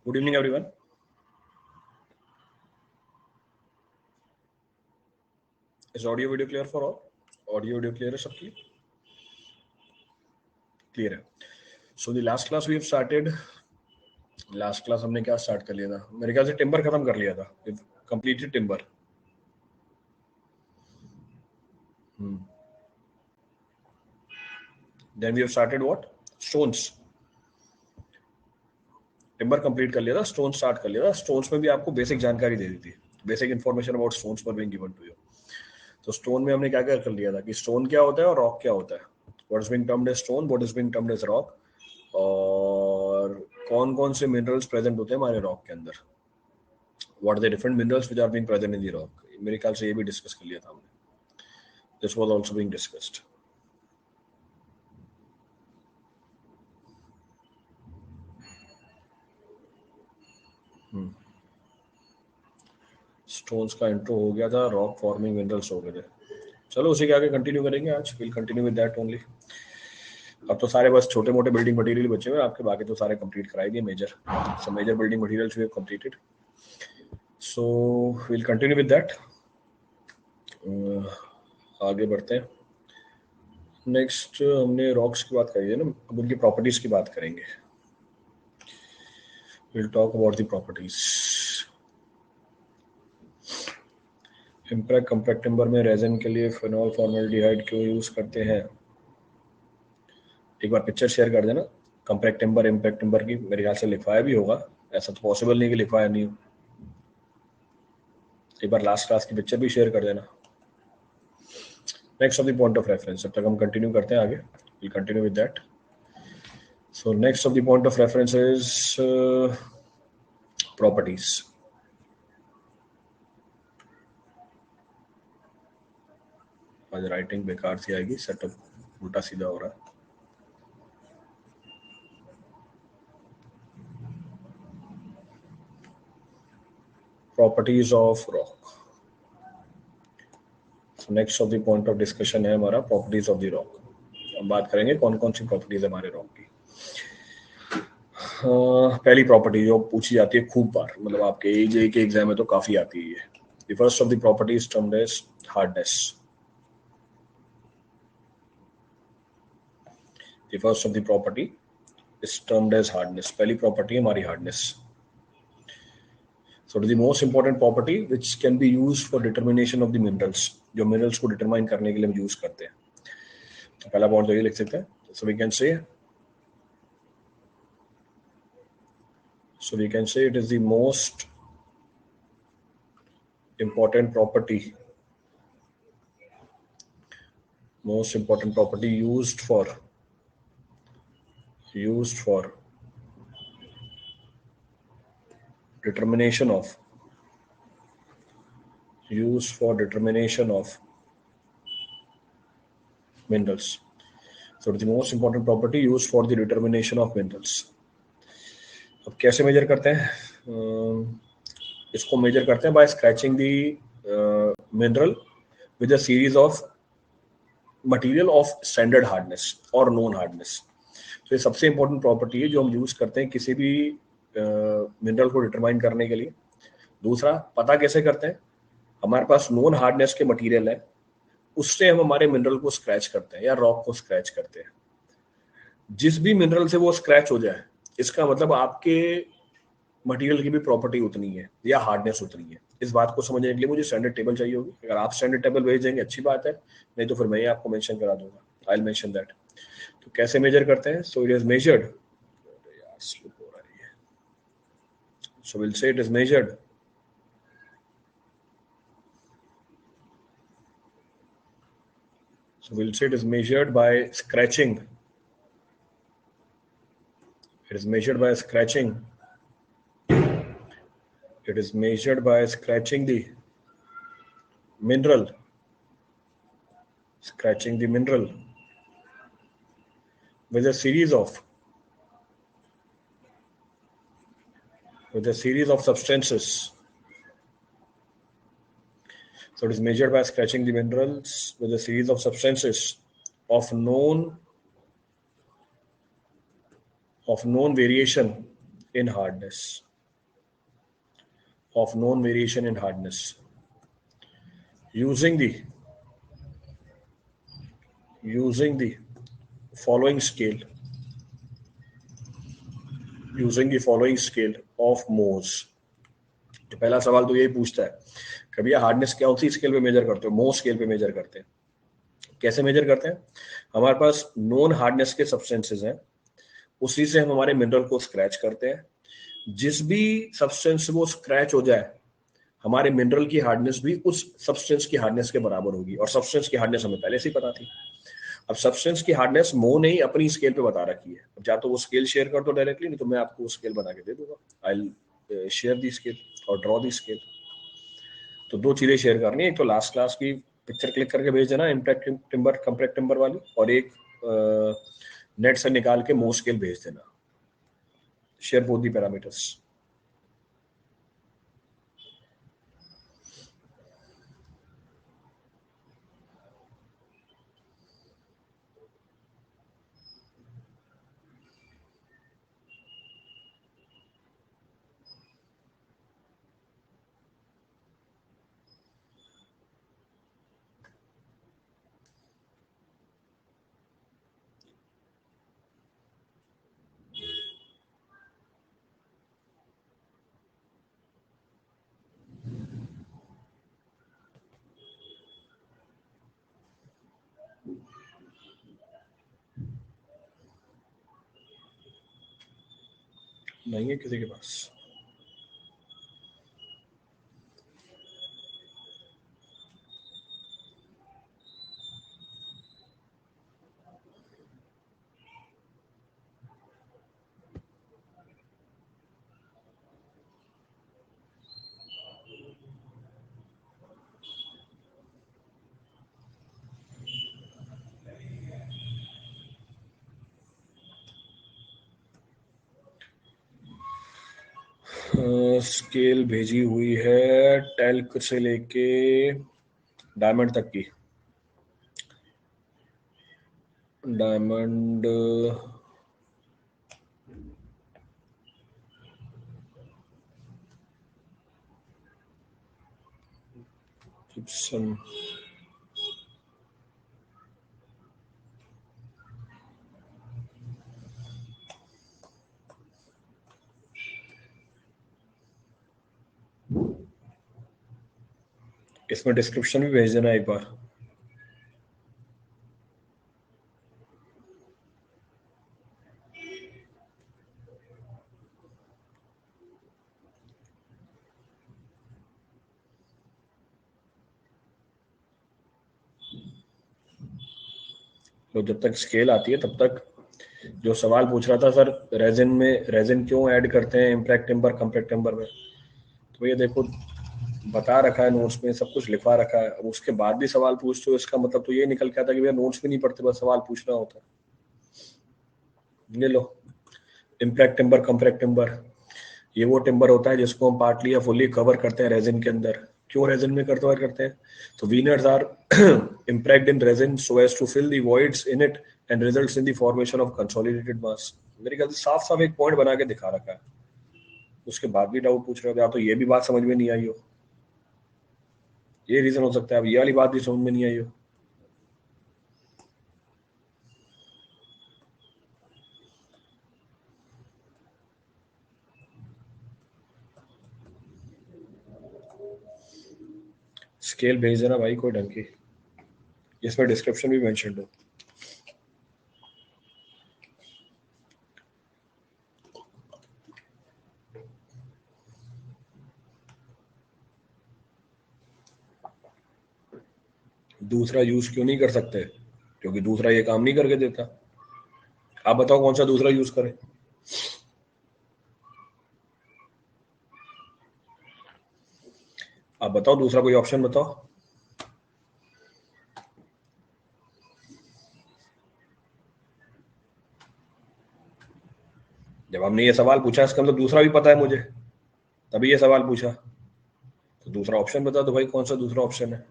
Good evening, everyone. Is audio video clear for all? Audio video clear है सबकी? Clear है. So the last class we have started. Last class हमने क्या start कर लिया था? मेरे ख्याल से timber खत्म कर लिया था. We've completed timber. Then we have started what? Stones. Timber complete कर लिया था, स्टोन स्टार्ट कर लिया था. स्टोन्स में भी आपको बेसिक जानकारी दे दी थी, बेसिक इन्फॉर्मेशन अबाउट स्टोन्स पर बीइंग गिवन टू यू. तो स्टोन में हमने क्या क्या कर लिया था कि स्टोन क्या होता है और रॉक क्या होता है. What is being termed as stone, what is being termed as rock, और कौन कौन से मिनरल्स प्रेजेंट होते हैं हमारे रॉक के अंदर. What are the different minerals which are being present in the rock. मेरे ख्याल से ये भी डिस्कस कर लिया था हमने. This was also being discussed. Stones का इंट्रो हो गया था, रॉक फॉर्मिंग मिनरल्स हो गए थे. चलो उसी के आगे कंटिन्यू करेंगे आज. Will continue with that only. अब तो सारे बस छोटे मोटे बिल्डिंग मटेरियल बचे हुए आपके, बाकी तो सारे कंप्लीट कराई दिए. Major building materials we have completed. So will continue with that. आगे बढ़ते हैं. नेक्स्ट हमने रॉक्स की बात करी है ना, अब उनकी प्रॉपर्टीज की बात करेंगे. Will talk about the properties. Impact compact timber में रेजिन के लिए फिनॉल फॉर्मल्डिहाइड क्यों यूज करते हैं. एक बार पिक्चर शेयर कर देना कॉम्पैक्ट टिम्बर इम्पैक्ट टिम्बर की. मेरे ख्याल से लिखवाया भी होगा, ऐसा तो पॉसिबल नहीं कि लिखवाया नहीं हो. एक बार लास्ट क्लास की पिक्चर भी शेयर कर देना. Next of the point of reference. जब तक हम कंटिन्यू करते हैं आगे, will continue with that. So next of the point of reference is properties. आज राइटिंग बेकार सी आएगी, सेटअप उल्टा सीधा हो रहा है. Properties of rock. Next of the point of discussion है हमारा प्रॉपर्टीज ऑफ द रॉक. हम बात करेंगे कौन कौन सी प्रॉपर्टीज है हमारे रॉक की. पहली प्रॉपर्टी जो पूछी जाती है खूब बार, मतलब आपके एजे के एग्जाम में तो काफी आती है. The first of the property is termed as hardness. The first of the property is termed as hardness. पहली प्रॉपर्टी है हमारी hardness. So it is the most important property which can be used for determination of the minerals. जो minerals को determine करने के लिए हम use करते हैं. तो पहला पॉइंट तो ये लिख सकते हैं. So we can say it is the most important property used for determination of minerals. So it is the most important property used for the determination of minerals. अब कैसे मेजर करते हैं? इसको मेजर करते हैं by scratching the mineral with a series of material of standard hardness और known hardness. तो ये सबसे इंपॉर्टेंट प्रॉपर्टी है जो हम यूज करते हैं किसी भी मिनरल को डिटरमाइन करने के लिए. दूसरा, पता कैसे करते हैं? हमारे पास नोन हार्डनेस के मटेरियल है, उससे हम हमारे मिनरल को स्क्रैच करते हैं या रॉक को स्क्रैच करते हैं. जिस भी मिनरल से वो स्क्रैच हो जाए, इसका मतलब आपके मटेरियल की भी प्रॉपर्टी उतनी है या हार्डनेस उतनी है. इस बात को समझने के लिए मुझे स्टैंडर्ड टेबल चाहिए होगी. अगर आप स्टैंडर्ड टेबल भेज देंगे अच्छी बात है, नहीं तो फिर मैं ही आपको मेंशन करा दूंगा. I will mention that. तो कैसे मेजर करते हैं? So it is measured. यार स्लिप हो रही है. सो विल से it is measured by scratching. It is measured by scratching the mineral. With a series of substances. So it is measured by scratching the minerals with a series of substances of known variation in hardness. of known variation in hardness using the following scale of Mohs। तो पहला सवाल तो यही पूछता है कि भैया hardness कौन सी स्केल पे मेजर करते हो? मोह स्केल पे मेजर करते हैं। कैसे मेजर करते हैं? हमारे पास नॉन हार्डनेस के सब्सटेंसेस हैं, उसी से हम हमारे मिनरल को स्क्रैच करते हैं। जिस भी सब्सटेंस से वो स्क्रैच हो जाए, हमारे मिनरल की हार्डनेस भी उस सब्सटेंस की हार्डनेस के बराबर होगी, और सब्सटेंस की हार्डनेस हमें पहले से ही पता थी। अब सब्सटेंस की हार्डनेस मोह ने ही अपनी स्केल पे बता रखी है। अब या तो वो स्केल शेयर कर दो डायरेक्टली, नहीं तो मैं आपको वो स्केल बना के दे दूंगा। I will share the scale और ड्रॉ दी स्केल। तो दो चीजें शेयर करनी है, एक तो लास्ट क्लास की पिक्चर क्लिक करके भेज देना इम्पैक्ट टिम्बर कंपैक्ट टिम्बर वाली, और एक नेट से निकाल के मोह स्केल भेज देना। Share both the parameters. नहीं है किसी के पास? स्केल भेजी हुई है टेल्क से लेके डायमंड तक की। डायमंड जिप्सम इसमें डिस्क्रिप्शन भी भेज देना एक बार। तो जब तक स्केल आती है तब तक जो सवाल पूछ रहा था सर, रेजिन क्यों ऐड करते हैं इम्पैक्ट टिम्बर कंपैक्ट टिम्बर में, तो ये देखो बता रखा है नोट्स में, सब कुछ लिखवा रखा है। अब उसके बाद भी सवाल पूछते हो, इसका मतलब तो ये निकल के आता है कि भैया नोट्स भी नहीं पढ़ते, बस सवाल पूछना होता है। ये low impact timber compact timber, ये वो टिम्बर होता है जिसको हम पार्टली या फुल्ली कवर करते हैं रेजिन के अंदर। क्यों रेजिन में कवर करते हैं? तो veneers are impact in resin so as to fill the voids in it and results in the formation of consolidated mass. मेरे ख्याल से साफ साफ एक पॉइंट बना के दिखा रखा है, उसके बाद भी डाउट पूछ रहे हो। या तो ये भी बात समझ में नहीं आई हो, ये रीजन हो सकता है। अब ये वाली बात भी समझ में नहीं आई हो। स्केल भेज देना भाई कोई ढंग की, इसमें डिस्क्रिप्शन भी मेंशन हो। दूसरा यूज क्यों नहीं कर सकते? क्योंकि दूसरा ये काम नहीं करके देता। आप बताओ कौन सा दूसरा यूज करें? आप बताओ दूसरा कोई ऑप्शन बताओ। जब हमने ये सवाल पूछा इसका मतलब दूसरा भी पता है मुझे, तभी ये सवाल पूछा। तो दूसरा ऑप्शन बता दो भाई, कौन सा दूसरा ऑप्शन है?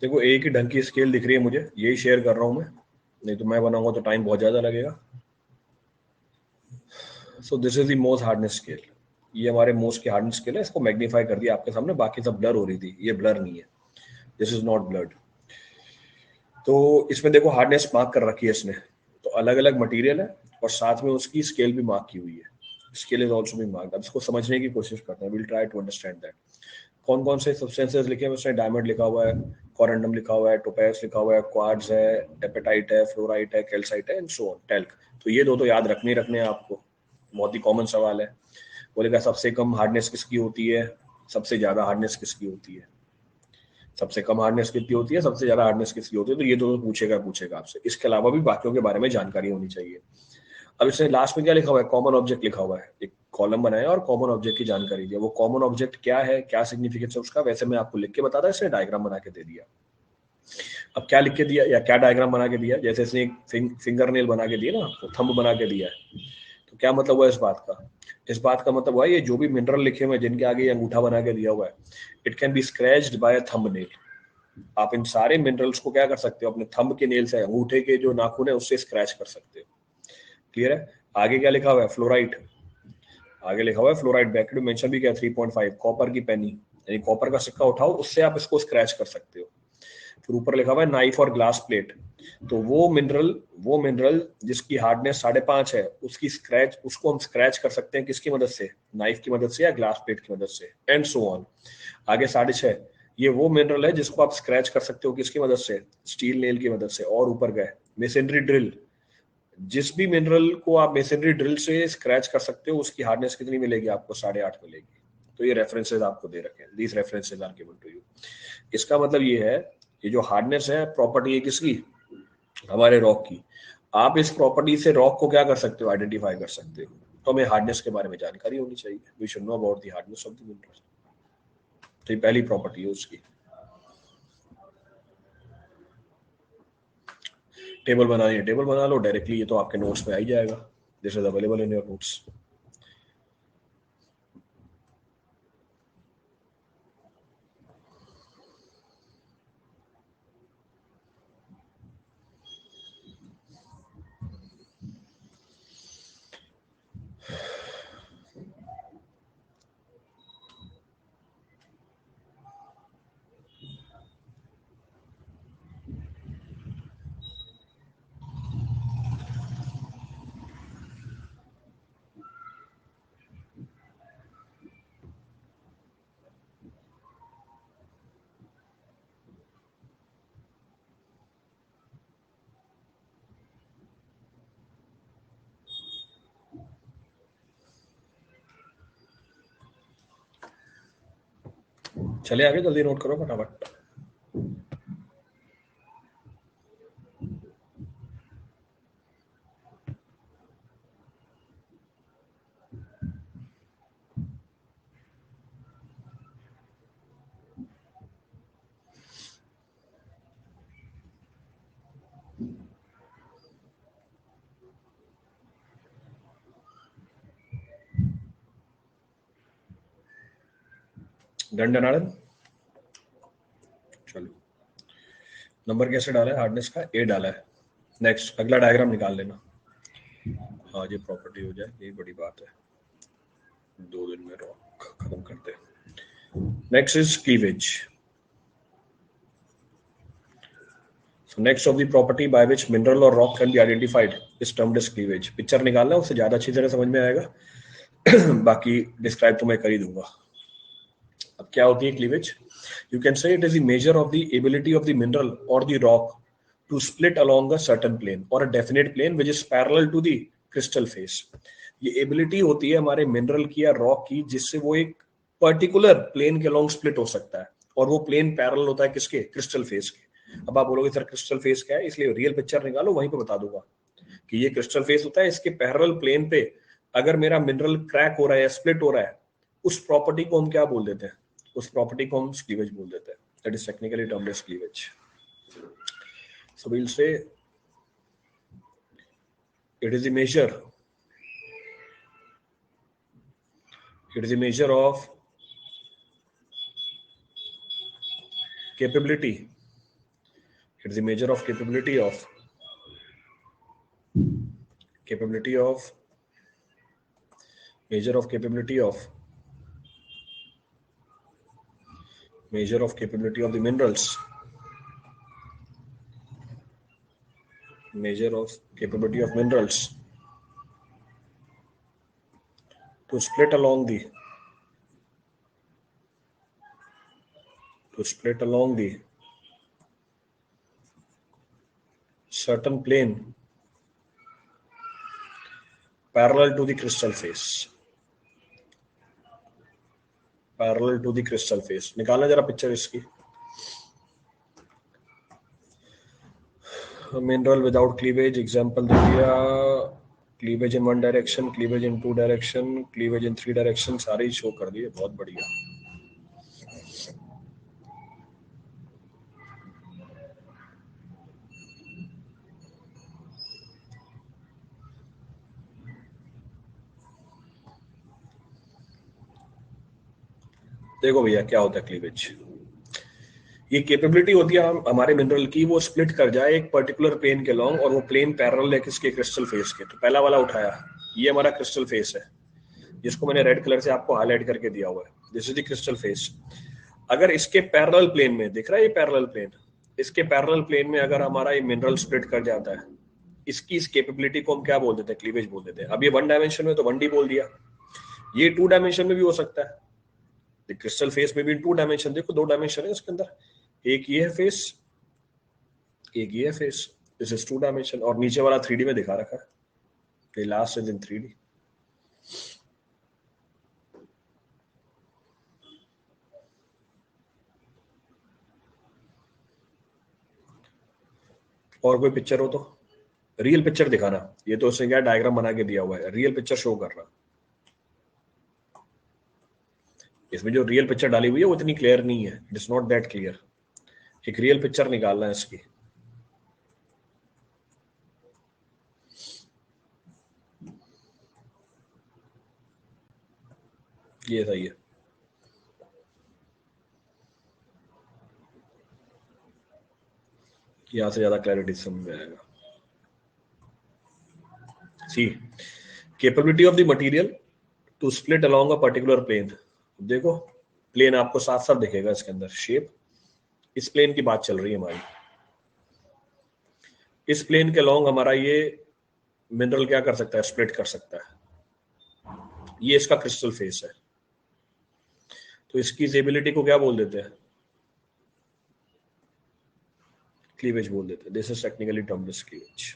देखो एक ही ढंग की स्केल दिख रही है मुझे, यही शेयर कर रहा हूं मैं, नहीं तो मैं बनाऊंगा तो टाइम बहुत ज्यादा लगेगा। So this is the most hardness scale, ये हमारे मोस्ट की हार्डनेस स्केल है। इसको मैग्नीफाई कर दिया आपके सामने, बाकी सब ब्लर हो रही थी, ये ब्लर नहीं है, दिस इज नॉट ब्लर्ड। तो इसमें देखो हार्डनेस मार्क कर रखी है इसने, तो अलग अलग मटेरियल है और साथ में उसकी स्केल भी मार्क की हुई है, स्केल इज ऑल्सो भी मार्क। अब इसको समझने की कोशिश करते हैं, will try to understand that. कौन कौन से सब्सटेंसेस लिखे हैं उसने, डायमंड लिखा हुआ है, कोरेंडम लिखा हुआ है, टोपैज लिखा हुआ है, क्वार्ट्ज है, एपेटाइट है, फ्लोराइट है, कैल्साइट है एंड सो ऑन, टेल्क। तो ये दो तो याद रखने हैं आपको, बहुत ही कॉमन सवाल है। बोलेगा सबसे कम हार्डनेस किसकी होती है, सबसे ज्यादा हार्डनेस किसकी होती है, सबसे कम हार्डनेस कितनी होती है, सबसे ज्यादा हार्डनेस किसकी होती है, तो ये दो पूछेगा आपसे। इसके अलावा भी बाकियों के बारे में जानकारी होनी चाहिए। अब इसने लास्ट में क्या लिखा हुआ है, कॉमन ऑब्जेक्ट लिखा हुआ है, एक कॉलम बनाया और कॉमन ऑब्जेक्ट की जानकारी दी। वो कॉमन ऑब्जेक्ट क्या है, क्या सिग्निफिकेंस है उसका, वैसे मैं आपको लिख के बताता, इसने डायग्राम बना के दे दिया। अब क्या लिख के दिया या क्या डायग्राम बना के दिया, जैसे इसने एक फिंगर नेल बना के दिया ना, तो थंब बना के दिया है, तो क्या मतलब हुआ इस बात का, इस बात का मतलब हुआ ये जो भी मिनरल लिखे हुए हैं जिनके आगे ये अंगूठा बना के दिया हुआ है, it can be scratched by a thumb nail. आप इन सारे मिनरल्स को क्या कर सकते हो, अपने थंब के नेल से, अंगूठे के जो नाखून है उससे स्क्रैच कर सकते हो। क्लियर है। आगे क्या लिखा हुआ है, फ्लोराइड, आगे लिखा हुआ है फ्लोराइड, ब्रैकेट में मेंशन भी किया 3.5, कॉपर की पेनी, यानी कॉपर का सिक्का उठाओ उससे आप इसको स्क्रैच कर सकते हो। फिर ऊपर लिखा हुआ है नाइफ और ग्लास प्लेट, तो वो मिनरल जिसकी हार्डनेस 5.5 है, उसकी स्क्रैच, उसको हम स्क्रैच कर सकते हैं किसकी मदद से, नाइफ की मदद से या ग्लास प्लेट की मदद से एंड सो ऑन। आगे 6.5, ये वो मिनरल है जिसको आप स्क्रैच कर सकते हो किसकी मदद से, स्टील नेल की मदद से। और ऊपर गए मेसेनरी ड्रिल, जिस भी मिनरल को आप मेसेनरी ड्रिल से स्क्रैच कर सकते हो उसकी हार्डनेस कितनी मिलेगी आपको, 8.5 मिलेगी। तो ये रेफरेंसेज आपको दे रखे हैं, these references are given to you. इसका मतलब ये है, ये जो हार्डनेस है प्रॉपर्टी है किसकी, हमारे रॉक की। आप इस प्रॉपर्टी से रॉक को क्या कर सकते हो, आइडेंटिफाई कर सकते हो। तो हमें हार्डनेस के बारे में जानकारी होनी चाहिए, we should know about the hardness of the mineral. तो ये पहली प्रॉपर्टी है उसकी। टेबल बनानी है, टेबल बना लो डायरेक्टली, ये तो आपके नोट्स में आ ही जाएगा, this is available in your notes. चले आगे, जल्दी नोट करो फटाफट। डन डनाडन, चलो। नंबर कैसे डाला है हार्डनेस का, ए डाला है। नेक्स्ट अगला डायग्राम निकाल लेना। हाँ ये प्रॉपर्टी हो जाए, यही बड़ी बात है, 2 दिन में रॉक खत्म करते हैं। Next is cleavage. So next of the property by which mineral or rock can be identified is termed as cleavage। Picture निकालना, उससे ज्यादा अच्छी तरह समझ में आएगा। बाकी डिस्क्राइब तो मैं कर ही दूंगा। अब क्या होती है cleavage, you can say it is the measure of the ability of the mineral और the rock to split along a certain plane और a definite plane which is parallel to the crystal face. ये ability होती है हमारे mineral की या rock की, जिससे वो एक पर्टिकुलर प्लेन के अलोंग स्प्लिट हो सकता है, और वो प्लेन पैरेलल होता है किसके, क्रिस्टल फेस के। अब आप बोलोगे सर क्रिस्टल फेस क्या है, इसलिए रियल पिक्चर निकालो, वहीं पे बता दूंगा कि ये क्रिस्टल फेस होता है, इसके पैरेलल प्लेन पे अगर मेरा मिनरल क्रैक हो रहा है या स्प्लिट हो रहा है, उस प्रॉपर्टी को हम क्या बोल देते हैं, उस प्रॉपर्टी को हम क्लीवेज बोल देते हैं। That is technically termed as cleavage. So we will say it is the measure, it is a measure of capability It's the measure of capability of measure of capability of the minerals. Measure of capability of minerals to split along the certain plane parallel to the crystal face. निकालना जरा picture इसकी. Mineral without cleavage, example दे दिया. Cleavage in one direction, cleavage in two direction, cleavage in three direction, सारे ही show कर दिए. बहुत बढ़िया. देखो भैया क्या होता है क्लीवेज. ये कैपेबिलिटी होती है हमारे मिनरल की, वो स्प्लिट कर जाए एक पर्टिकुलर प्लेन के लॉन्ग, और वो प्लेन पैरेलल है किसके, क्रिस्टल फेस के. तो पहला वाला उठाया, ये हमारा क्रिस्टल फेस है जिसको मैंने रेड कलर से आपको हाईलाइट करके दिया हुआ है. This is the crystal face. अगर इसके पैरेलल प्लेन में दिख रहा है ये पैरेलल प्लेन, इसके पैरेलल प्लेन में अगर हमारा ये मिनरल स्प्लिट कर जाता है, इसकी इस कैपेबिलिटी को हम क्या बोल देते हैं, क्लीवेज बोल देते हैं. अब ये वन डायमेंशन में तो 1D बोल दिया, ये 2 डायमेंशन में भी हो सकता है. क्रिस्टल फेस में भी 2 डायमेंशन, देखो 2 डायमेंशन है उसके अंदर, एक ये है फेस, एक ये है फेस. This is 2 dimension. और नीचे वाला 3D में दिखा रखा है, ये लास्ट इज इन 3D. और कोई पिक्चर हो तो रियल पिक्चर दिखाना. ये तो उसने क्या डायग्राम बना के दिया हुआ है, रियल पिक्चर शो कर रहा. इसमें जो रियल पिक्चर डाली हुई है वो इतनी क्लियर नहीं है, it is not that clear. एक रियल पिक्चर निकालना है इसकी. ये सही है. यहां से ज्यादा क्लैरिटी समझ में आएगा. See capability of the material to split along a particular plane. देखो प्लेन आपको साफ साफ दिखेगा इसके अंदर, शेप. इस प्लेन की बात चल रही है हमारी. इस प्लेन के लॉन्ग हमारा ये मिनरल क्या कर सकता है, स्प्लिट कर सकता है. ये इसका क्रिस्टल फेस है. तो इसकी एबिलिटी को क्या बोल देते हैं, क्लीवेज बोल देते हैं. This is technically termed as cleavage.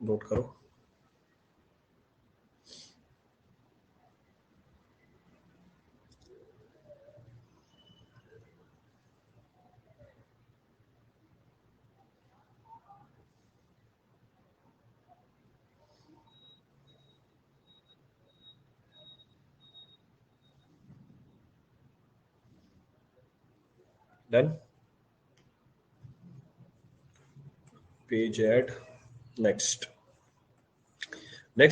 Note करो. Done. Page add. Next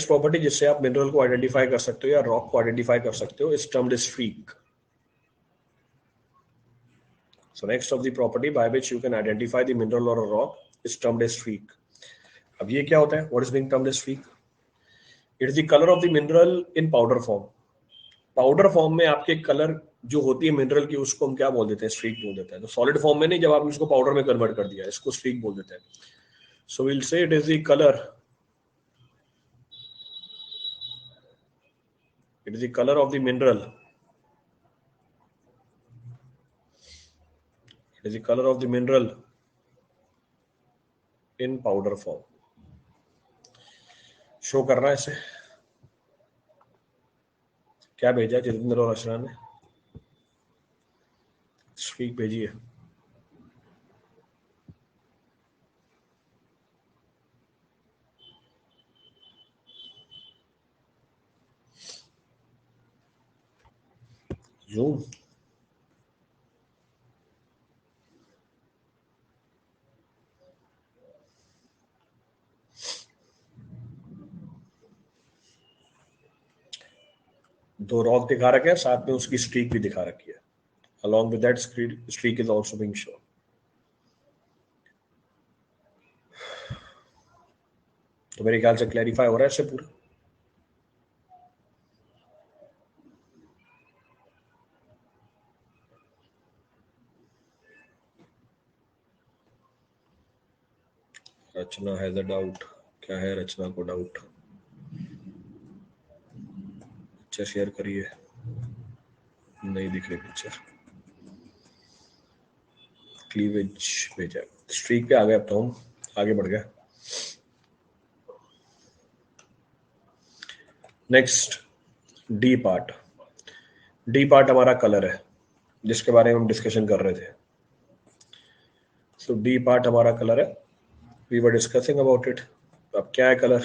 property जिससे आप मिनरल को आइडेंटिफाई कर सकते हो या रॉक को आइडेंटिफाई कर सकते हो is termed as streak. So next of the property by which you can identify the mineral or a rock is termed as streak. अब ये क्या होता है, what is being termed as streak? It is the color of the mineral in powder form. Powder form में आपके colour जो होती है मिनरल की उसको हम क्या बोल देते हैं, स्ट्रीक बोल देते हैं. तो सॉलिड फॉर्म में नहीं, जब आपने इसको पाउडर में कन्वर्ट कर दिया इसको स्ट्रीक बोल देते हैं. सो विल से it is the colour, it is the colour of the mineral, it is the colour of the mineral in powder form. Show करना है इसे. क्या भेजा जितेंद्र और अशरा ने, स्ट्रीक भेजी है. जूम. दो रॉक दिखा रखे हैं, साथ में उसकी स्ट्रीक भी दिखा रखी है. Along with that, streak is also being shown. तो मेरे ख्याल से क्लैरिफाई हो रहा है इससे पूरा. रचना हैज अ डाउट. क्या है रचना को डाउट? पिक्चर शेयर करिए. नहीं दिख रही पिक्चर. क्लीवेज भेजा. स्ट्रीक पे आ गए. अब तो हम आगे बढ़ गए. Next D part. D part हमारा कलर है, जिसके बारे में हम डिस्कशन कर रहे थे. सो डी पार्ट हमारा कलर है. We were discussing about it. अब क्या है कलर?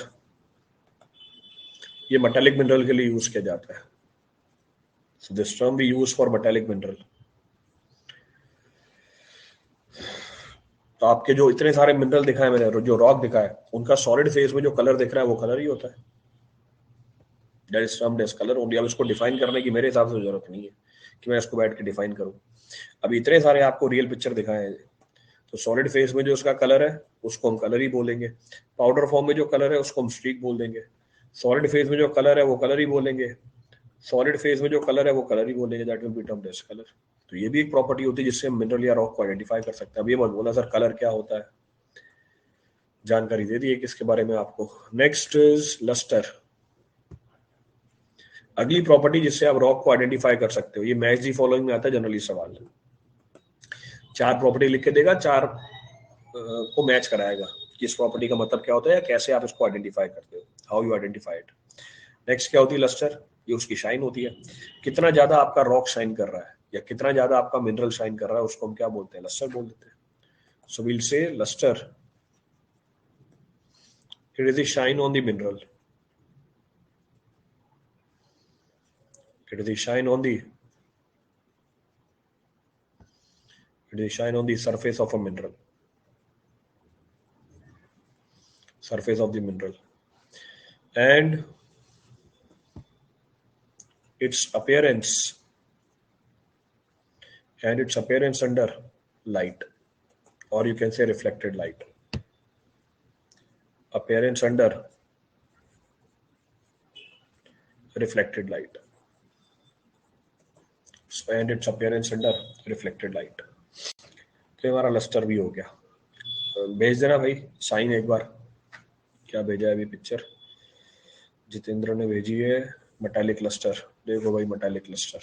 ये मेटालिक मिनरल के लिए यूज किया जाता है. So this term we use for metallic mineral. तो आपके जो इतने सारे मिनरल दिखाए मैंने, जो रॉक दिखाए, उनका सॉलिड फेज में जो कलर दिख रहा है वो कलर ही होता है. That is termed as colour only. अब इसको डिफाइन करने की मेरे हिसाब से जरूरत नहीं है कि मैं इसको बैठ के डिफाइन करूं. अभी इतने सारे आपको रियल पिक्चर दिखाए हैं, तो सॉलिड फेज में जो उसका कलर है उसको हम कलर ही बोलेंगे. पाउडर फॉर्म में जो कलर है उसको हम स्ट्रीक बोल देंगे. सॉलिड फेज में जो कलर है वो कलर ही बोलेंगे. सॉलिड फेज में जो कलर है वो कलर ही बोलेंगे. That will be termed as colour. तो ये भी एक प्रॉपर्टी होती है जिससे हम मिनरल या रॉक को आइडेंटिफाई कर सकते हैं. अब ये मत बोला सर कलर क्या होता है, जानकारी दे दी है किसके बारे में आपको. Next is lustre. अगली प्रॉपर्टी जिससे आप रॉक को आइडेंटिफाई कर सकते हो. ये मैच दी फॉलोइंग में आता है जनरली सवाल. चार प्रॉपर्टी लिख के देगा, चार को मैच कराएगा कि इस प्रॉपर्टी का मतलब क्या होता है या कैसे आप इसको आइडेंटिफाई करते हो, how you identify it. Next क्या होती है लस्टर. ये उसकी शाइन होती है. कितना ज्यादा आपका रॉक शाइन कर रहा है या कितना ज्यादा आपका मिनरल शाइन कर रहा है उसको हम क्या बोलते हैं? लस्टर बोल देते हैं. So will say lustre, it is the shine on the mineral. It is the shine on the it is shine on the surface of a mineral. Surface of the mineral. And its appearance under light, or you can say reflected light. Appearance under reflected light. And its appearance under reflected light. तो हमारा lustre भी हो गया. भेज देना भाई sign एक बार. क्या भेजा है अभी पिक्चर? जितेंद्र ने भेजी है मेटालिक लस्टर. देखो भाई metallic lustre.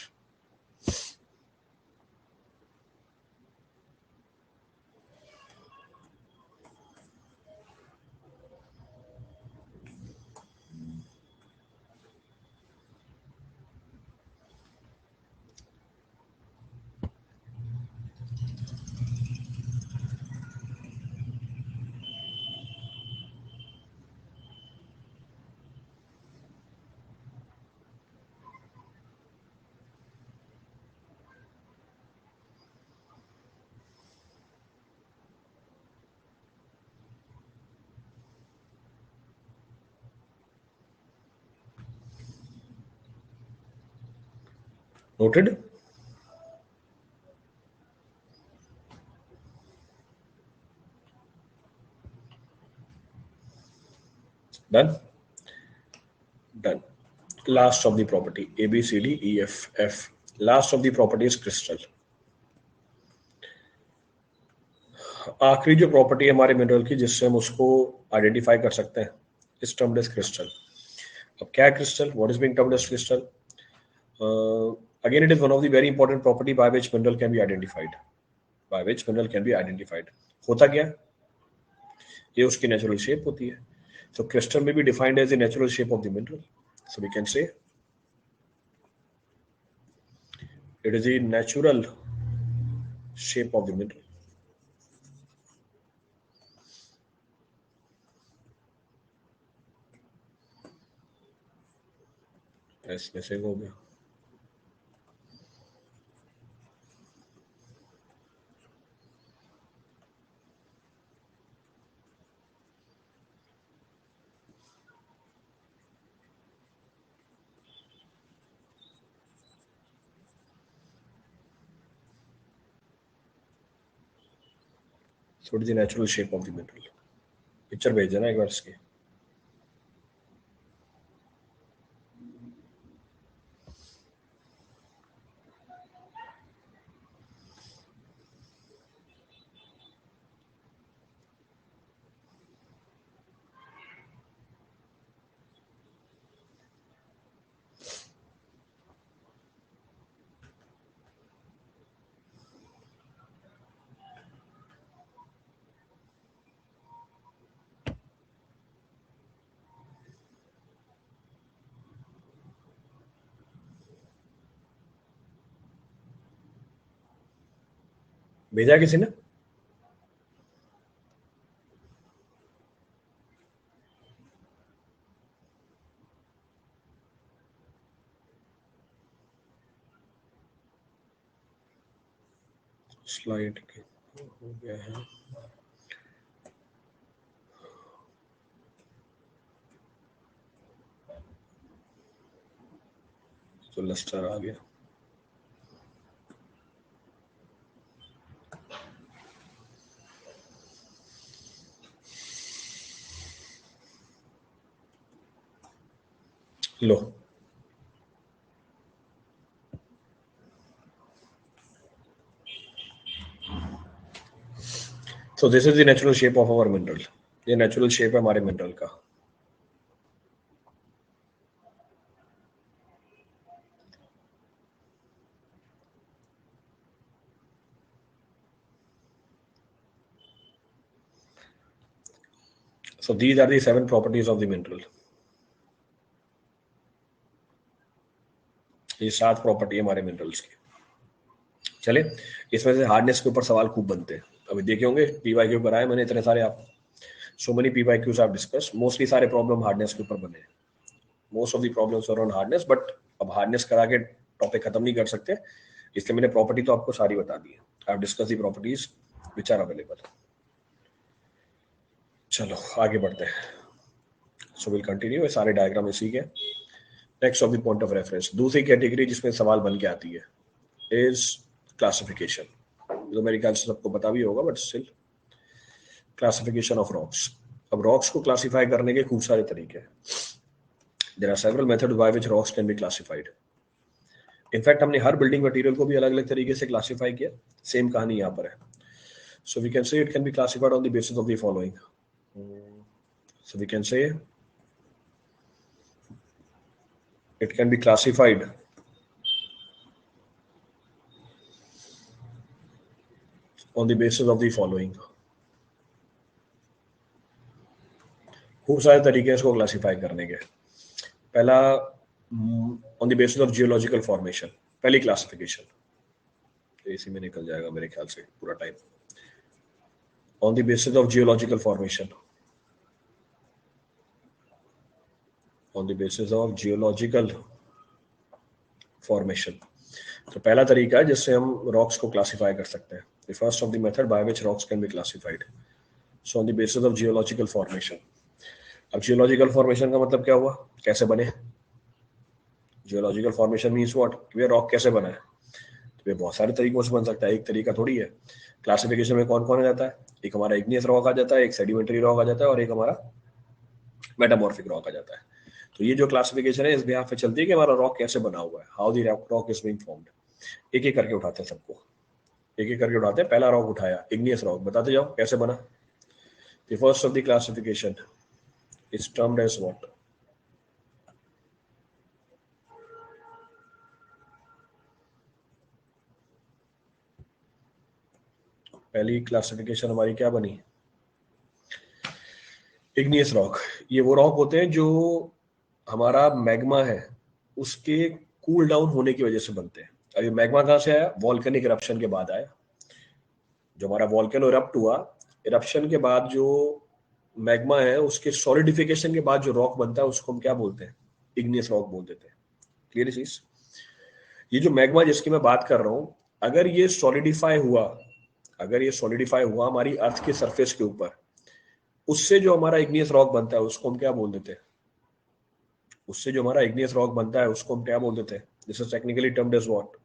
Noted? Done? Done. Last of the property, A, B, C, D, E, F, F. Last of the property is crystal. आखिरी जो प्रॉपर्टी है हमारे मिनरल की जिससे हम उसको आइडेंटिफाई कर सकते हैं इस टर्म्ड एज क्रिस्टल. अब क्या है crystal? What is being termed as crystal? Again it is one of the very important property by which mineral can be identified. By which mineral can be identified. होता क्या? ये उसकी natural shape होती है. So crystal may be defined as the natural shape of the mineral. So we can say it is the natural shape of the mineral. Yes, missing हो गया. So what is the natural shape of the mineral? Picture भेज देना एक बार इसकी. भेजा किसी ने? Slide हो गया है. तो लस्टर आ गया. लो. So this is the natural shape of our mineral. ये natural shape है हमारे mineral का. So these are the 7 properties of the mineral. ये 7 प्रॉपर्टी है हमारे मिनरल्स की. चले, इसमें से हार्डनेस के ऊपर सवाल खूब बनते हैं. अभी देखे होंगे पीवाईक्यू कराए मैंने इतने सारे. आप so many PYQs I have discuss. Mostly सारे प्रॉब्लम हार्डनेस के ऊपर बने हैं. Most of the problems are on hardness. But अब हार्डनेस करा के टॉपिक खत्म नहीं कर सकते, इसलिए मैंने प्रॉपर्टी तो आपको सारी बता दी है. I have discuss the properties which are available. चलो आगे बढ़ते हैं. So will continue. ये सारे डायग्राम इसी के. Next of the point of reference, दूसरी कैटेगरी जिसमें सवाल बन के आती है इज क्लासिफिकेशन. जो मेरे ख्याल से सबको पता भी होगा, but still classification of rocks. अब रॉक्स को क्लासिफाई करने के खूब सारे तरीके हैं. There are several methods by which rocks can be classified. In fact हमने हर बिल्डिंग मटेरियल को भी अलग अलग तरीके से क्लासिफाई किया. सेम कहानी यहाँ पर है. So we can say it can be classified on the basis of the following. So we can say it can be classified on the basis of the following. खूब सारे तरीके हैं इसको क्लासिफाई करने के. पहला on the basis of geological formation. पहली classification इसी में निकल जाएगा मेरे ख्याल से पूरा time. On the basis of geological formation. On the basis of geological formation. तो पहला तरीका है जिससे हम रॉक्स को क्लासिफाई कर सकते हैं. The first of the method by which rocks can be classified. So on the basis of geological formation. अब जियोलॉजिकल फॉर्मेशन का मतलब क्या हुआ? कैसे बने. Geological formation means what? ये रॉक कैसे बना है. तो ये बहुत सारे तरीकों से बन सकता है, एक तरीका थोड़ी है. क्लासिफिकेशन में कौन कौन आ जाता है? एक हमारा इग्नियस रॉक आ जाता है, एक सेडिमेंटरी रॉक आ जाता है, और एक हमारा मेटामॉर्फिक रॉक आ जाता है. तो ये जो क्लासिफिकेशन है इस बिहाफ पे चलती है कि हमारा रॉक कैसे बना हुआ है, how the rock is being formed. एक एक करके उठाते हैं सबको. एक एक करके उठाते हैं. पहला रॉक उठाया, इग्नियस रॉक. बताते जाओ कैसे बना. The first of the classification is termed as what? पहली क्लासिफिकेशन हमारी क्या बनी? Igneous rock. ये वो रॉक होते हैं जो हमारा मैग्मा है उसके कूल डाउन होने की वजह से बनते हैं. अभी मैग्मा कहाँ से आया? वॉल्केनिक इरप्शन के बाद आया. जो हमारा वॉल्केनो इरप्ट हुआ, इरप्शन के बाद जो मैग्मा है उसके सॉलिडिफिकेशन के बाद जो रॉक बनता है उसको हम क्या बोलते हैं? इग्नियस रॉक बोल देते हैं. क्लियर चीज. ये जो मैग्मा जिसकी मैं बात कर रहा हूं, अगर ये सॉलिडिफाई हुआ हमारी अर्थ के सरफेस के ऊपर, उससे जो हमारा इग्नियस रॉक बनता है उसको हम क्या बोल देते हैं? उससे जो हमारा इग्नियस रॉक बनता है उसको हम क्या बोल देते हैं? This is technically termed as what?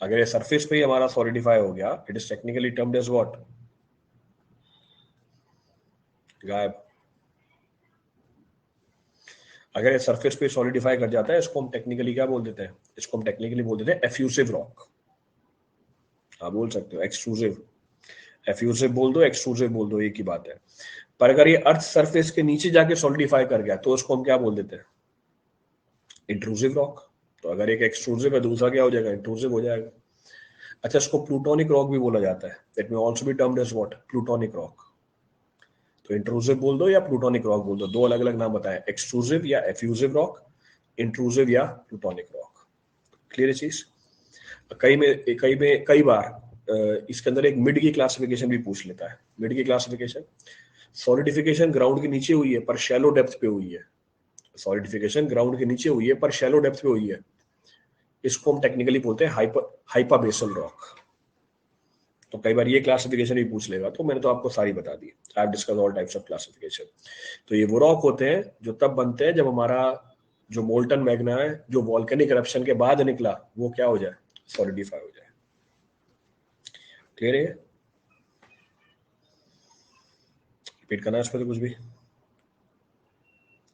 अगर ये सरफेस पे ही हमारा सॉलिडिफाई हो गया, it is technically termed as what? गायब। अगर ये सरफेस पे सॉलिडिफाई कर जाता है, इसको हम टेक्निकली क्या बोल देते हैं? इसको हम टेक्निकली बोल देते हैं एफ्यूसिव रॉक। आप बोल सकते हो एक्सट्रूसिव, एफ्यूसिव बोल दो, एक्सट्रूसिव बोल दो, एक ही बात है। पर अगर ये अर्थ सरफेस के नीचे जाके सॉलिडिफाई कर गया तो उसको हम क्या बोल देते हैं? Intrusive rock. तो अगर एक एक्सट्रूसिव है, दूसरा क्या हो जाएगा? इंट्रूसिव हो जाएगा। अच्छा, इसको प्लूटोनिक रॉक भी बोला जाता है। It may also be termed as what? Plutonic rock. तो इंट्रूसिव बोल दो या प्लूटोनिक रॉक बोल दो, दो अलग अलग नाम बताएं, एक्सट्रूसिव या एफ्यूसिव रॉक, इंट्रूसिव या प्लूटोनिक रॉक। क्लियर है चीज? कई बार इसके अंदर एक मिड की क्लासिफिकेशन भी पूछ लेता है। मिड की क्लासिफिकेशन, सॉलिडिफिकेशन ग्राउंड के नीचे हुई है पर शैलो डेप्थ पे हुई है। सॉलिडिफिकेशन ग्राउंड के नीचे हुई है पर शैलो डेप्थ पे हुई है, इसको हम टेक्निकली बोलते हैं हाइपाबेसल रॉक। तो कई बार ये क्लासिफिकेशन भी पूछ लेगा, तो मैंने तो आपको सारी बता दी। I have discussed all types of classification. तो ये वो रॉक होते हैं जो तब बनते हैं जब हमारा जो मोल्टन मैग्ना है, जो वॉल्केनिक eruption के बाद निकला, वो क्या हो जाए? सॉलिडिफाई हो जाए। क्लियर है? रिपीट करना है इस पर तो कुछ भी?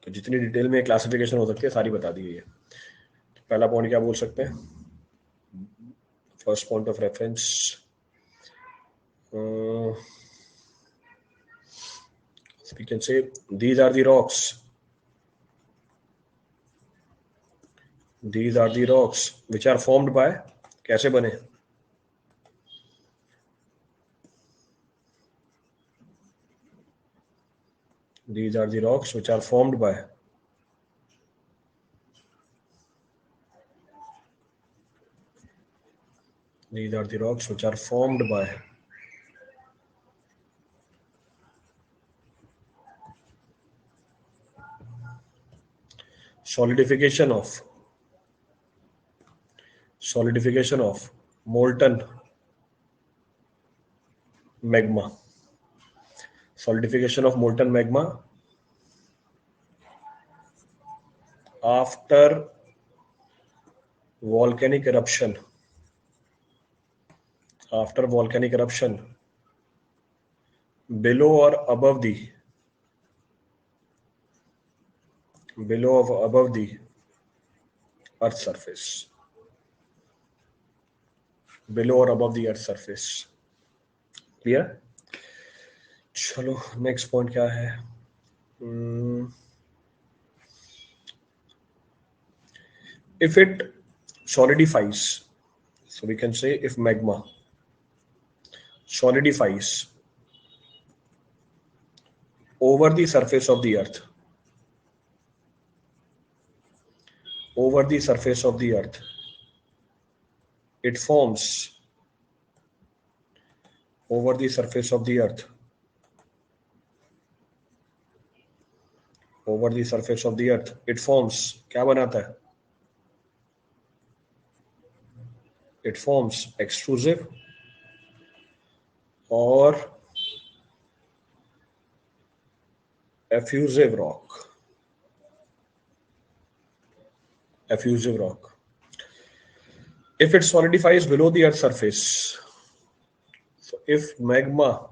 तो जितनी डिटेल में क्लासिफिकेशन हो सकती है सारी बता दी गई है। तो पहला पॉइंट क्या बोल सकते हैं? First point of reference, we can say these are the rocks. These are the rocks which are formed by, कैसे बने? These are the rocks which are formed by, these are the rocks which are formed by solidification of molten magma. Solidification of molten magma after volcanic eruption. After volcanic eruption below or above the earth surface. Below or above the earth surface. Clear? चलो next point क्या है? If it solidifies, so we can say if magma solidifies over the surface of the earth, over the surface of the earth, it forms over the surface of the earth, over the surface of the earth, it forms, क्या बनाता है? It forms extrusive or effusive rock. Effusive rock. If it solidifies below the earth surface, so if magma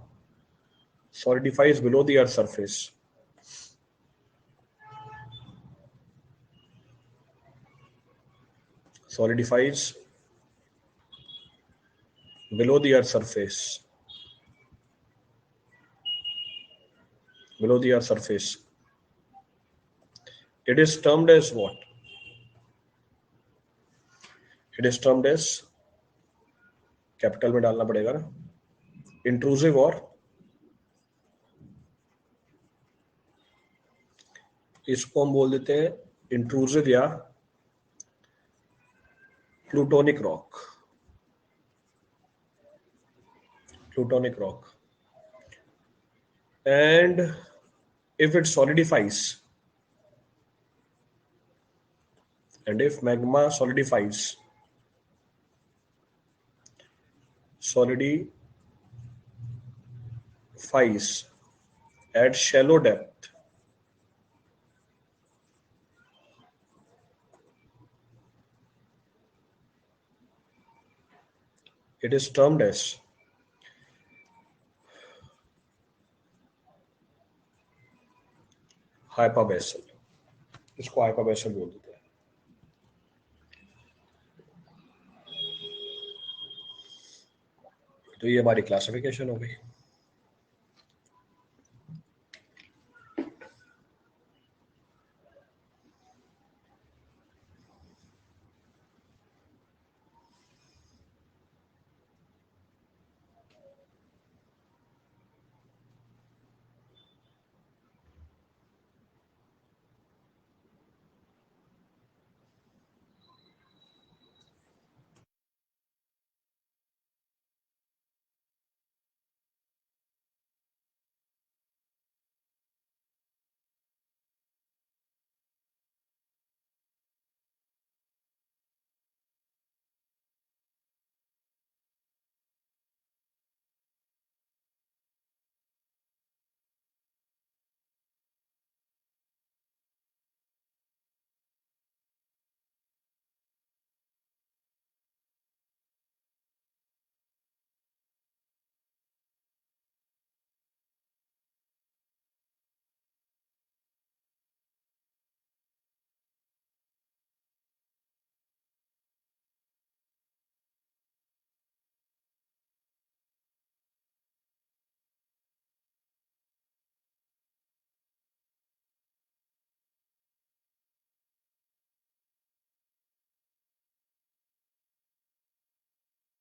solidifies below the earth surface, solidifies below the earth surface, below the earth surface, it is termed as what? It is termed as, capital में डालना पड़ेगा ना, intrusive और, इसको हम बोल देते हैं इंट्रूसिव या plutonic rock. Plutonic rock. And if it solidifies, and if magma solidifies at shallow depth, It is termed as हाइपाबेसल, इसको हाइपाबेसल बोल देते हैं। तो ये हमारी क्लासिफिकेशन हो गई।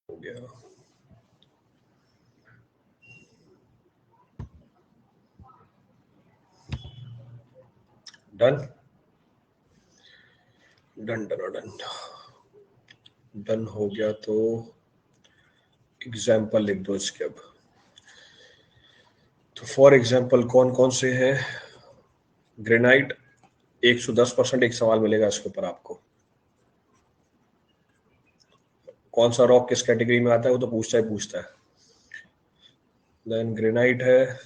हो गया। Done done done done done हो गया। तो एग्जाम्पल लिख दो इसके अब। तो फॉर एग्जाम्पल कौन कौन से हैं? ग्रेनाइट 110% एक सवाल मिलेगा इसके ऊपर आपको। कौन सा रॉक किस कैटेगरी में आता है वो तो पूछता ही पूछता है। देन ग्रेनाइट है,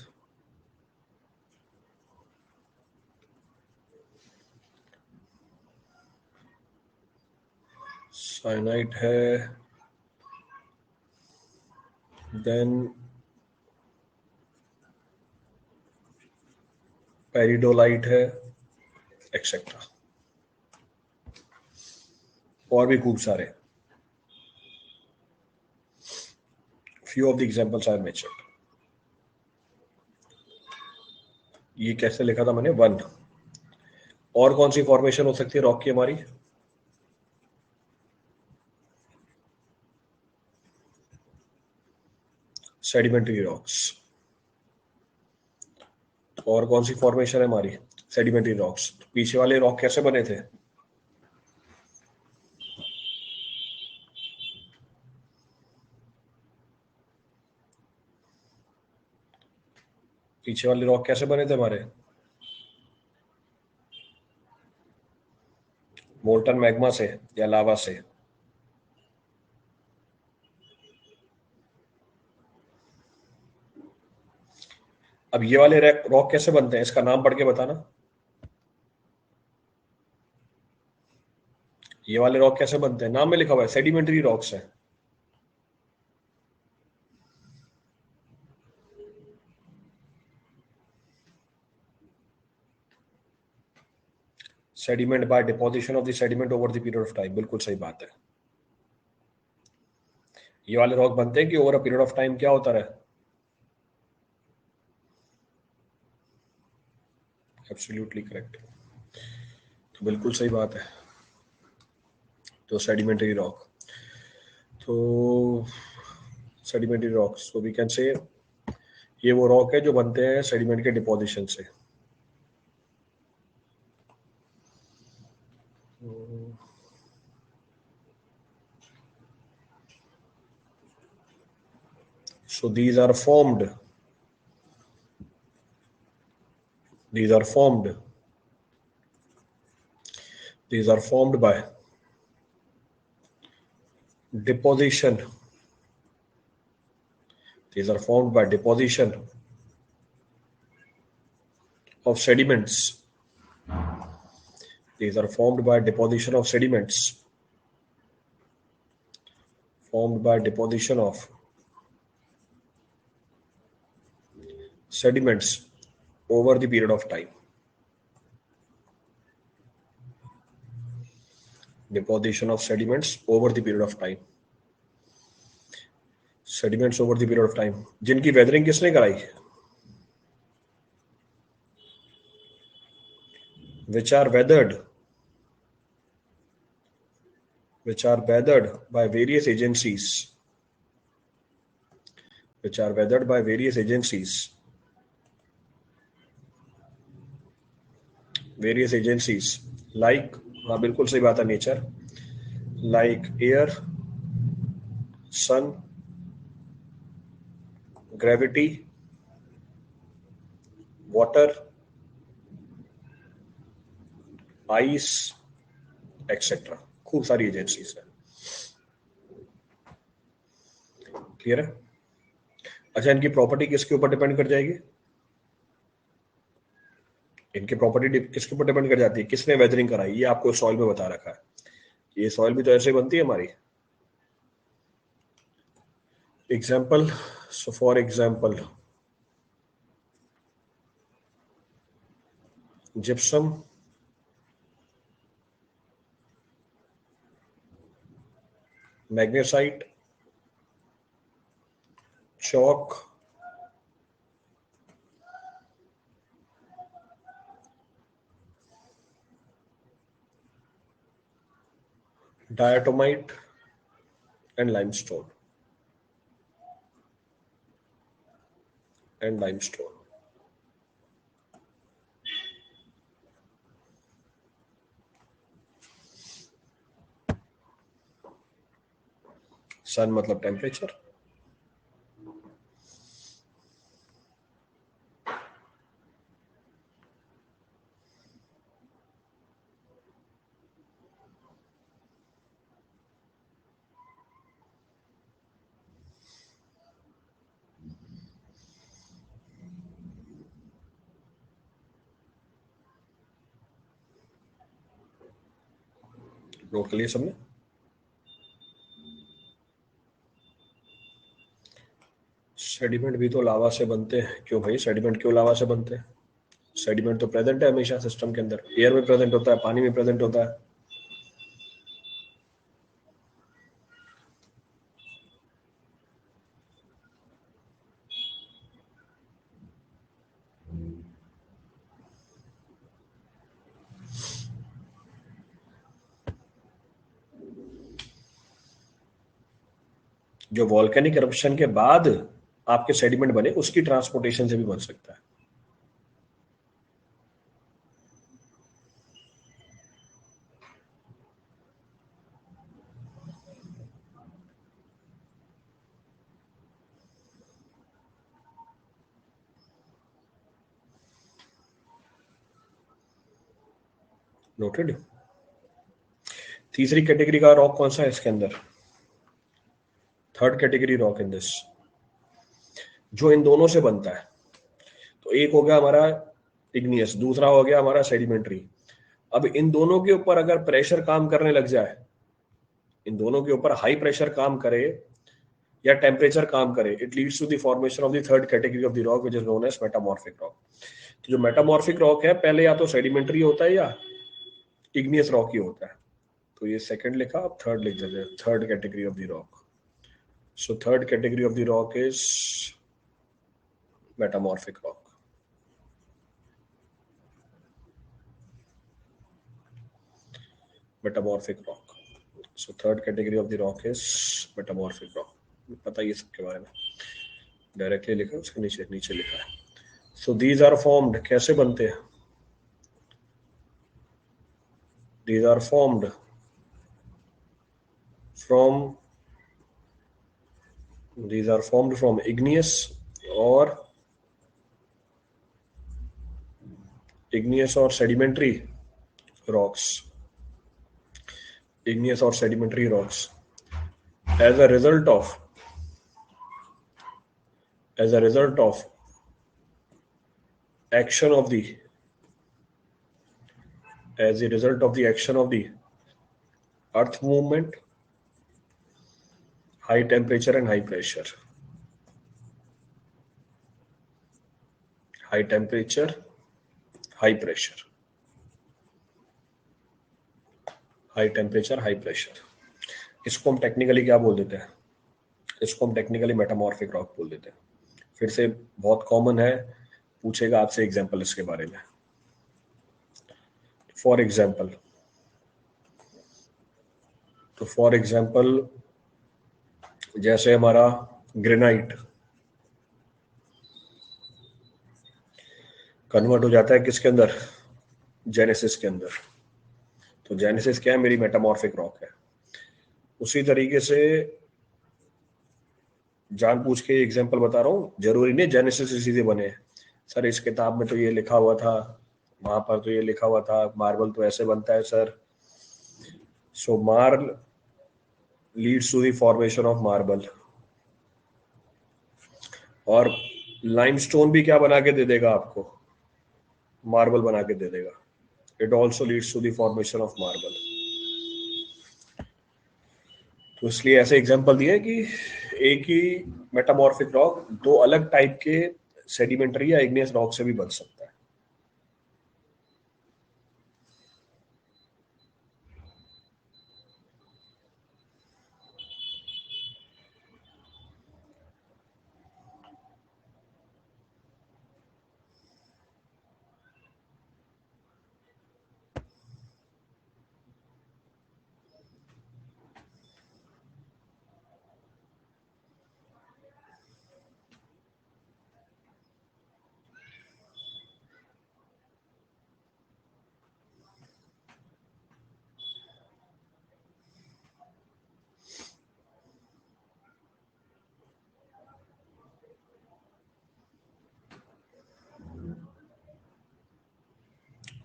साइनाइट है, देन पेरिडोलाइट है, एक्सेट्रा, और भी खूब सारे। Few of the examples I mentioned. ये कैसे लिखा था मैंने? 1। और कौन सी फॉर्मेशन हो सकती है रॉक की हमारी? Sedimentary rocks. और कौन सी फॉर्मेशन है हमारी? Sedimentary rocks. तो पीछे वाले रॉक कैसे बने थे? पीछे वाले रॉक कैसे बने थे हमारे? मोल्टन मैग्मा से या लावा से? अब ये वाले रॉक कैसे बनते हैं इसका नाम पढ़ के बताना। ये वाले रॉक कैसे बनते हैं? नाम में लिखा हुआ है सेडिमेंट्री रॉक्स है। Sediment by deposition of the sediment over the period of time. बिल्कुल सही बात है। ये वाले रॉक बनते हैं कि over a period of time क्या होता रहा? Absolutely correct. तो बिल्कुल सही बात है। तो सेडिमेंट्री रॉक, तो sedimentary rocks, so we can say ये वो रॉक है जो बनते हैं सेडिमेंट के डिपोजिशन से। So these are formed these are formed by deposition. These are formed by deposition of sediments. These are formed by deposition of sediments formed by deposition of sediments over the period of time. Deposition of sediments over the period of time. Sediments over the period of time. जिनकी weathering किसने कराई? Which are weathered by various agencies. Which are weathered by various agencies. Various agencies like, हाँ बिल्कुल सही बात है, nature, like air, sun, gravity, water, ice, etc. खूब सारी एजेंसीज है. क्लियर है? अच्छा, इनकी प्रॉपर्टी किसके ऊपर डिपेंड कर जाएगी? इनकी प्रॉपर्टी किसके ऊपर डिपेंड कर जाती है? किसने वेदरिंग कराई? ये आपको सॉइल में बता रखा है. ये सॉइल भी तो ऐसे बनती है हमारी. Example, so for example gypsum, magnesite, chalk, diatomite and limestone. सन मतलब टेम्परेचर. नोट कर लिया सबने? सेडिमेंट भी तो लावा से बनते हैं. क्यों भाई, सेडिमेंट क्यों लावा से बनते हैं? सेडिमेंट तो प्रेजेंट है हमेशा सिस्टम के अंदर. एयर में प्रेजेंट होता है, पानी में प्रेजेंट होता है. जो वॉल्केनिक eruption के बाद आपके सेडिमेंट बने, उसकी ट्रांसपोर्टेशन से भी बन सकता है. नोटेड. तीसरी कैटेगरी का रॉक कौन सा है इसके अंदर? Third category rock in this, जो इन दोनों से बनता है. तो एक हो गया हमारा इग्नियस, दूसरा हो गया हमारा सेडिमेंट्री. अब इन दोनों के ऊपर अगर प्रेशर काम करने लग जाए, इन दोनों के ऊपर हाई प्रेशर काम करे या टेम्परेचर काम करे, it leads to the formation of the third category of the rock which is known as metamorphic rock. तो जो मेटामॉर्फिक रॉक है, पहले या तो सेडिमेंट्री होता है या इग्नियस रॉक ही होता है. तो ये सेकंड लिखा, अब थर्ड लिख देते हैं. Third category of the rock. So third category of the rock is metamorphic rock. Metamorphic rock. So third category of the rock is metamorphic rock. पता ये सबके बारे में. डायरेक्टली लिखा, उसके नीचे नीचे लिखा है. So these are formed. कैसे बनते हैं? These are formed from igneous or sedimentary rocks. Igneous or sedimentary rocks as a result of action of the earth movement high temperature and high pressure. High temperature, high pressure. High temperature, high pressure. इसको हम technically क्या बोल देते हैं? इसको हम technically metamorphic rock बोल देते हैं. फिर से बहुत कॉमन है, पूछेगा आपसे एग्जांपल इसके बारे में. फॉर एग्जांपल जैसे हमारा ग्रेनाइट कन्वर्ट हो जाता है किसके अंदर? जेनेसिस के अंदर. तो जेनेसिस क्या है? मेरी मेटामॉर्फिक रॉक है. उसी तरीके से जानबूझ के एग्जांपल बता रहा हूँ, जरूरी नहीं जेनेसिस इसी से बने. सर इस किताब में तो ये लिखा हुआ था, वहां पर तो ये लिखा हुआ था, मार्बल तो ऐसे बनता है sir. So marble leads to the formation of marble. और लाइमस्टोन भी क्या बना के दे देगा आपको? मार्बल बना के दे देगा. It also leads to the formation of marble. तो इसलिए ऐसे एग्जांपल दिए कि एक ही मेटामॉर्फिक रॉक दो अलग टाइप के सेडिमेंट्री या इग्नियस रॉक से भी बन सकता है.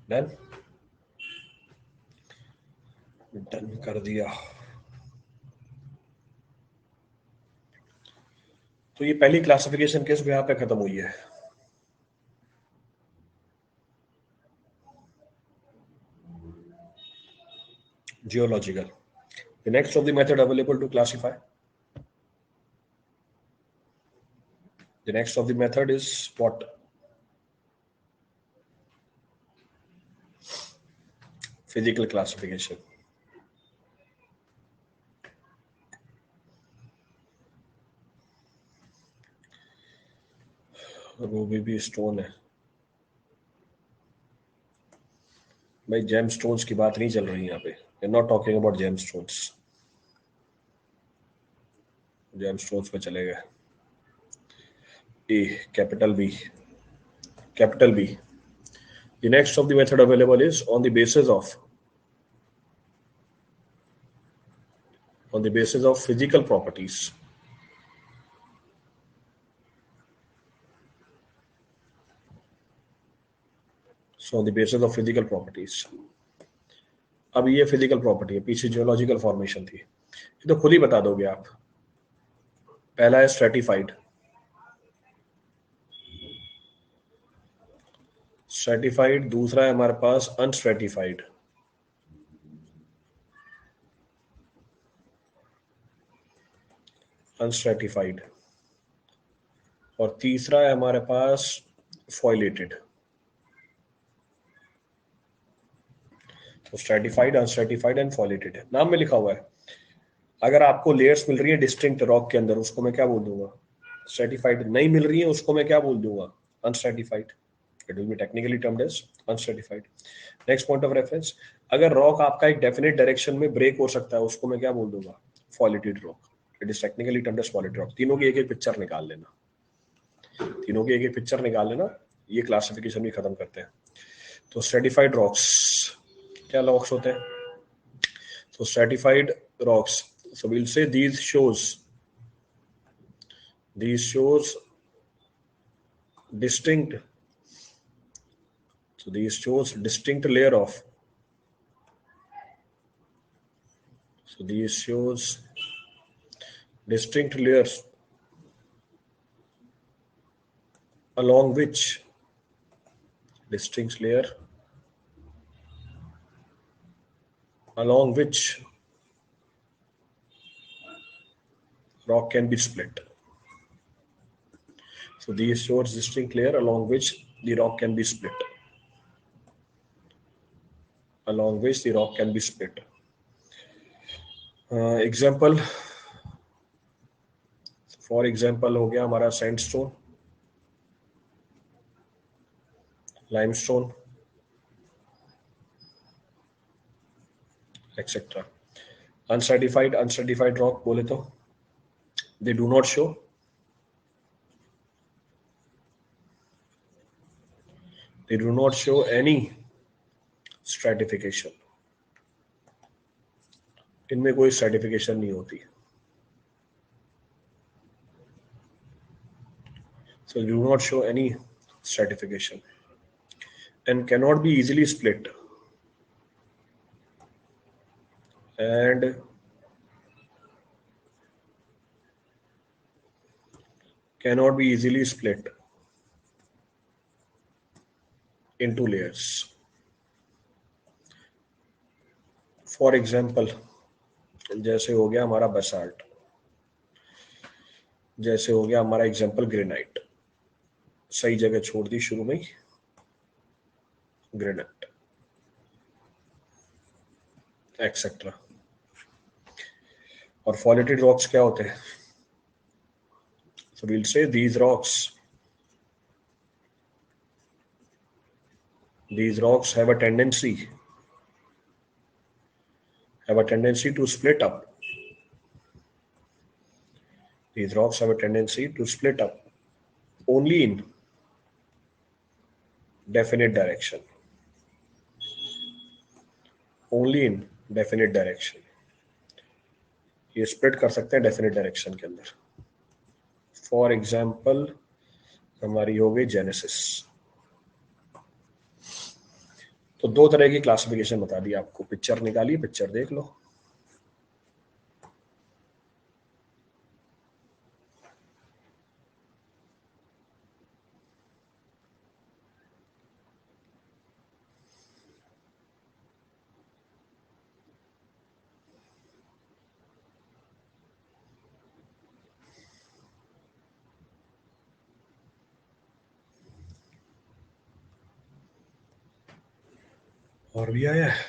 डन डन कर दिया. तो ये पहली क्लासिफिकेशन किस यहाँ पे खत्म हुई है? Geological. The next of the method available to classify. The next of the method is what? Physical classification. Ruby भी स्टोन है भाई. जेम स्टोन्स की बात नहीं चल रही यहाँ पे. We're not talking about gemstones. Gemstones पे चले गए. A capital B. Capital B. The next of the method available is on the basis of physical properties. So on the basis of physical properties. अब ये physical property है, पीछे geological formation थी. ये तो खुद ही बता दोगे आप. पहला है स्ट्रेटिफाइड. स्ट्रेटिफाइड. दूसरा है हमारे पास अनस्ट्रेटिफाइड. अनस्ट्रेटिफाइड. और तीसरा है हमारे पास फॉइलेटेड. तो स्ट्रेटिफाइड, अनस्ट्रेटिफाइड एंड फॉइलेटेड नाम में लिखा हुआ है. अगर आपको लेयर्स मिल रही है डिस्टिंक्ट रॉक के अंदर, उसको मैं क्या बोल दूंगा? स्ट्रेटिफाइड. नहीं मिल रही है उसको मैं क्या बोल दूंगा? Unstratified. It will be technically termed as unstratified. Next point of reference, अगर रॉक आपका एक डेफिनेट डायरेक्शन में ब्रेक हो सकता है, उसको मैं क्या बोल दूंगा? Foliated rock. It is technically termed as foliated rock. तीनों की एक एक पिक्चर निकाल लेना. तीनों की एक एक पिक्चर निकाल लेना. ये क्लासिफिकेशन भी खत्म करते हैं. तो स्ट्रेटिफाइड रॉक्स क्या रॉक्स होते हैं? तो stratified rocks, so we'll say these shows distinct, so these shows distinct layer of, so these shows distinct layers along which distinct layer along which rock can be split. So these shows distinct layer along which the rock can be split. Along which the rock can be split. Example, for example हो गया हमारा sandstone, limestone, etc. Uncertified rock बोले तो they do not show any stratification. इनमें कोई stratification नहीं होती. So they do not show any stratification and cannot be easily split. And cannot be easily split into layers. For example, जैसे हो गया हमारा basalt, जैसे हो गया हमारा एग्जाम्पल ग्रेनाइट. सही जगह छोड़ दी शुरू में ही, ग्रेनाइट एक्सेट्रा. और फॉलेटेड रॉक्स क्या होते हैं? So we'll say these rocks have a tendency to split up. These rocks have a tendency to split up only in definite direction. Only in definite direction. ये स्प्लिट कर सकते हैं definite direction के अंदर. For example हमारी हो गई genesis. तो दो तरह की क्लासिफिकेशन बता दी आपको. पिक्चर निकाली, पिक्चर देख लो. और भी आया है.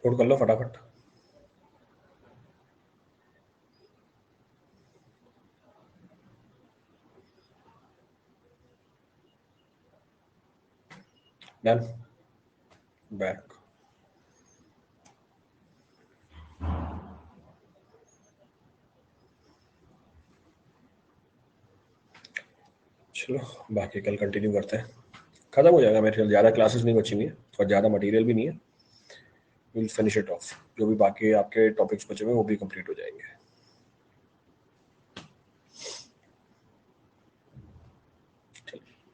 नोट कर लो फटाफट. डन. बैक. चलो बाकी कल कंटिन्यू करते हैं. खत्म हो जाएगा मेरे ख्याल. ज़्यादा क्लासेस नहीं बची हुई है और ज़्यादा मटेरियल भी नहीं है. Will finish it of. जो भी बाकी आपके टॉपिक्स बचे हुए वो भी कंप्लीट हो जाएंगे.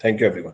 Thank you everyone.